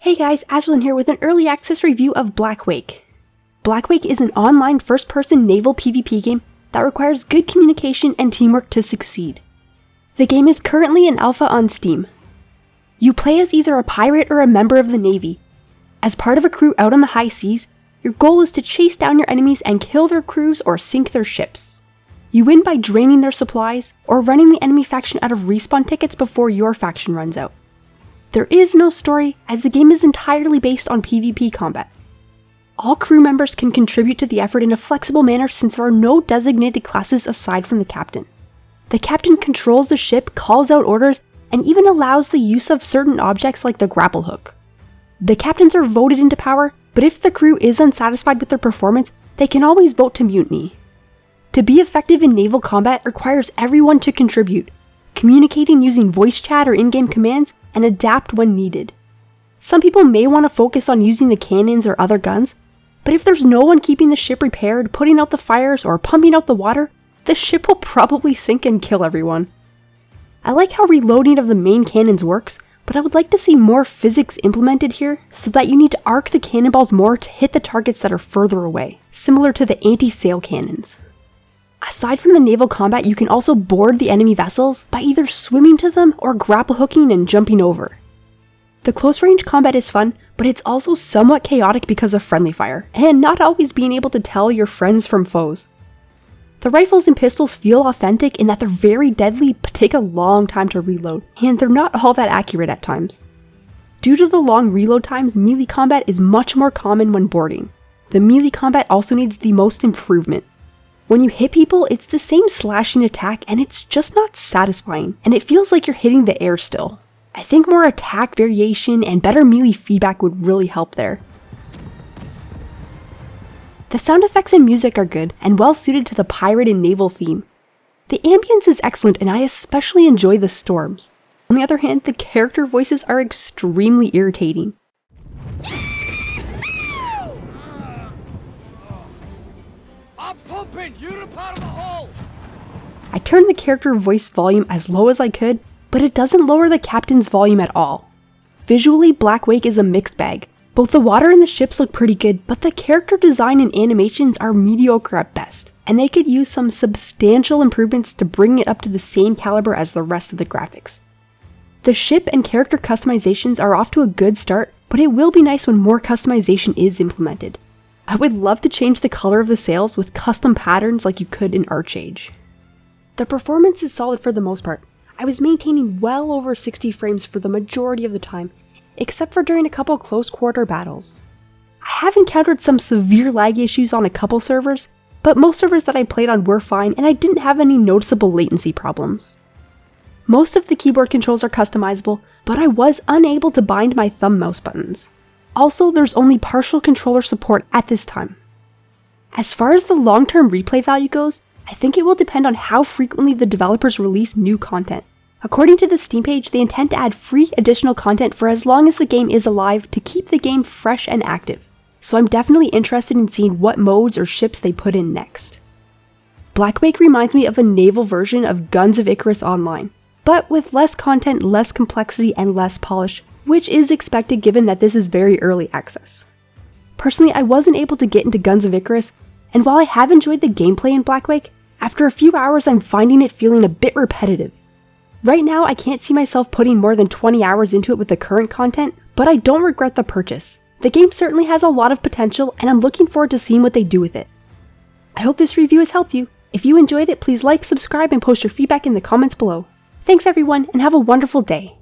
Hey guys, Ashlyn here with an early access review of Blackwake. Blackwake is an online first-person naval PvP game that requires good communication and teamwork to succeed. The game is currently in alpha on Steam. You play as either a pirate or a member of the Navy. As part of a crew out on the high seas, your goal is to chase down your enemies and kill their crews or sink their ships. You win by draining their supplies or running the enemy faction out of respawn tickets before your faction runs out. There is no story, as the game is entirely based on PvP combat. All crew members can contribute to the effort in a flexible manner since there are no designated classes aside from the captain. The captain controls the ship, calls out orders, and even allows the use of certain objects like the grapple hook. The captains are voted into power, but if the crew is unsatisfied with their performance, they can always vote to mutiny. To be effective in naval combat requires everyone to contribute, communicating using voice chat or in-game commands, and adapt when needed. Some people may want to focus on using the cannons or other guns, but if there's no one keeping the ship repaired, putting out the fires, or pumping out the water, the ship will probably sink and kill everyone. I like how reloading of the main cannons works, but I would like to see more physics implemented here so that you need to arc the cannonballs more to hit the targets that are further away, similar to the anti-sail cannons. Aside from the naval combat, you can also board the enemy vessels by either swimming to them or grapple hooking and jumping over. The close range combat is fun, but it's also somewhat chaotic because of friendly fire, and not always being able to tell your friends from foes. The rifles and pistols feel authentic in that they're very deadly but take a long time to reload, and they're not all that accurate at times. Due to the long reload times, melee combat is much more common when boarding. The melee combat also needs the most improvement. When you hit people, it's the same slashing attack and it's just not satisfying, and it feels like you're hitting the air still. I think more attack variation and better melee feedback would really help there. The sound effects and music are good and well suited to the pirate and naval theme. The ambience is excellent and I especially enjoy the storms. On the other hand, the character voices are extremely irritating. You're a part of the hull! I turned the character voice volume as low as I could, but it doesn't lower the captain's volume at all. Visually, Blackwake is a mixed bag. Both the water and the ships look pretty good, but the character design and animations are mediocre at best, and they could use some substantial improvements to bring it up to the same caliber as the rest of the graphics. The ship and character customizations are off to a good start, but it will be nice when more customization is implemented. I would love to change the color of the sails with custom patterns like you could in Archage. The performance is solid for the most part. I was maintaining well over 60 frames for the majority of the time, except for during a couple close quarter battles. I have encountered some severe lag issues on a couple servers, but most servers that I played on were fine and I didn't have any noticeable latency problems. Most of the keyboard controls are customizable, but I was unable to bind my thumb mouse buttons. Also, there's only partial controller support at this time. As far as the long-term replay value goes, I think it will depend on how frequently the developers release new content. According to the Steam page, they intend to add free additional content for as long as the game is alive to keep the game fresh and active. So I'm definitely interested in seeing what modes or ships they put in next. Blackwake reminds me of a naval version of Guns of Icarus Online, but with less content, less complexity, and less polish, which is expected given that this is very early access. Personally, I wasn't able to get into Guns of Icarus, and while I have enjoyed the gameplay in Blackwake, after a few hours I'm finding it feeling a bit repetitive. Right now I can't see myself putting more than 20 hours into it with the current content, but I don't regret the purchase. The game certainly has a lot of potential and I'm looking forward to seeing what they do with it. I hope this review has helped you. If you enjoyed it, please like, subscribe, and post your feedback in the comments below. Thanks everyone, and have a wonderful day.